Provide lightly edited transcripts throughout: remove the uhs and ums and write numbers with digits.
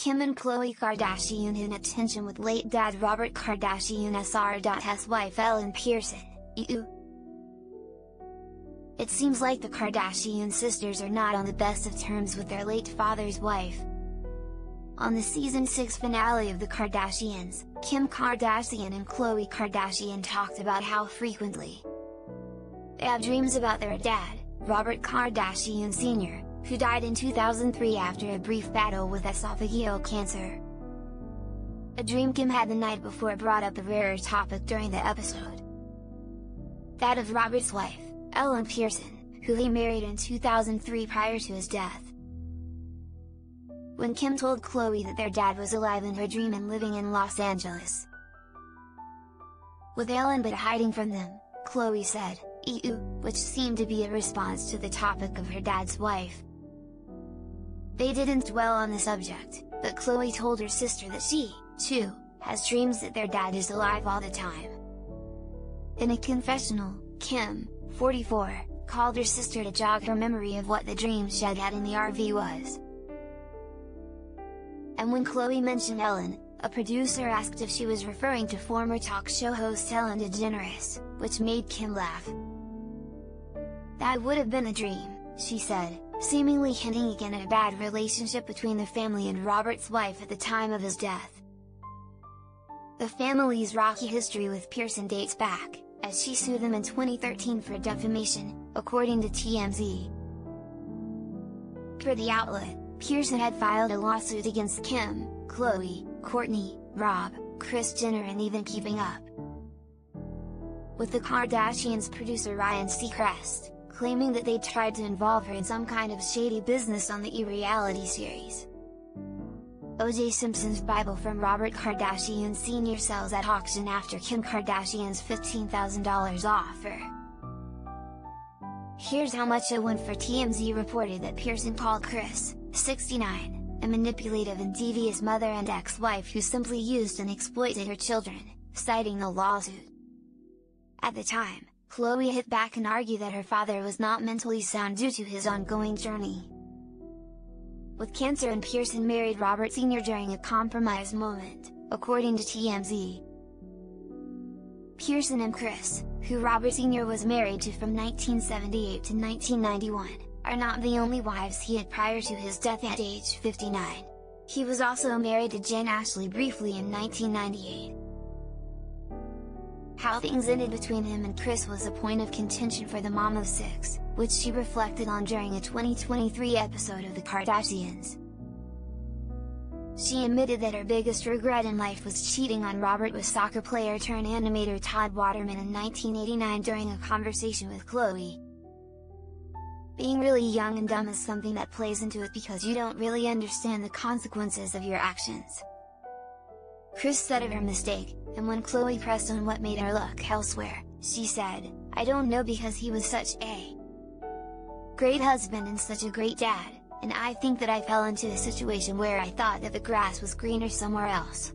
Kim and Khloé Kardashian in attention with late dad Robert Kardashian Sr.'s wife Ellen Pearson, EU. It seems like the Kardashian sisters are not on the best of terms with their late father's wife. On the season 6 finale of The Kardashians, Kim Kardashian and Khloé Kardashian talked about how frequently they have dreams about their dad, Robert Kardashian Sr., who died in 2003 after a brief battle with esophageal cancer. A dream Kim had the night before brought up a rarer topic during the episode. That of Robert's wife, Ellen Pearson, who he married in 2003 prior to his death. When Kim told Khloé that their dad was alive in her dream and living in Los Angeles with Ellen but hiding from them, Khloé said, "EU," which seemed to be a response to the topic of her dad's wife. They didn't dwell on the subject, but Khloé told her sister that she, too, has dreams that their dad is alive all the time. In a confessional, Kim, 44, called her sister to jog her memory of what the dream she had in the RV was. And when Khloé mentioned Ellen, a producer asked if she was referring to former talk show host Ellen DeGeneres, which made Kim laugh. "That would have been a dream," she said, seemingly hinting again at a bad relationship between the family and Robert's wife at the time of his death. The family's rocky history with Pearson dates back, as she sued them in 2013 for defamation, according to TMZ. Per the outlet, Pearson had filed a lawsuit against Kim, Khloé, Kourtney, Rob, Kris Jenner and even Keeping Up with the Kardashians' producer Ryan Seacrest, claiming that they tried to involve her in some kind of shady business on the E! Reality series. O.J. Simpson's Bible from Robert Kardashian Sr. sells at auction after Kim Kardashian's $15,000 offer. Here's how much it went for. TMZ reported that Pearson called Kris, 69, a manipulative and devious mother and ex-wife who simply used and exploited her children, citing the lawsuit. At the time, Khloé hit back and argued that her father was not mentally sound due to his ongoing journey with cancer, and Pearson married Robert Sr. during a compromised moment, according to TMZ. Pearson and Kris, who Robert Sr. was married to from 1978 to 1991, are not the only wives he had prior to his death at age 59. He was also married to Jen Ashley briefly in 1998. How things ended between him and Kris was a point of contention for the mom of 6, which she reflected on during a 2023 episode of The Kardashians. She admitted that her biggest regret in life was cheating on Robert with soccer player turned animator Todd Waterman in 1989 during a conversation with Khloé. "Being really young and dumb is something that plays into it because you don't really understand the consequences of your actions," Kris said of her mistake, and when Khloé pressed on what made her look elsewhere, she said, "I don't know, because he was such a great husband and such a great dad, and I think that I fell into a situation where I thought that the grass was greener somewhere else.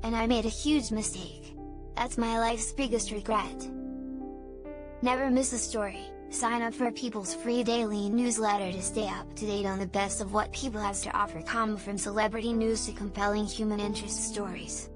And I made a huge mistake. That's my life's biggest regret." Never miss a story. Sign up for People's free daily newsletter to stay up to date on the best of what People has to offer, from celebrity news to compelling human interest stories.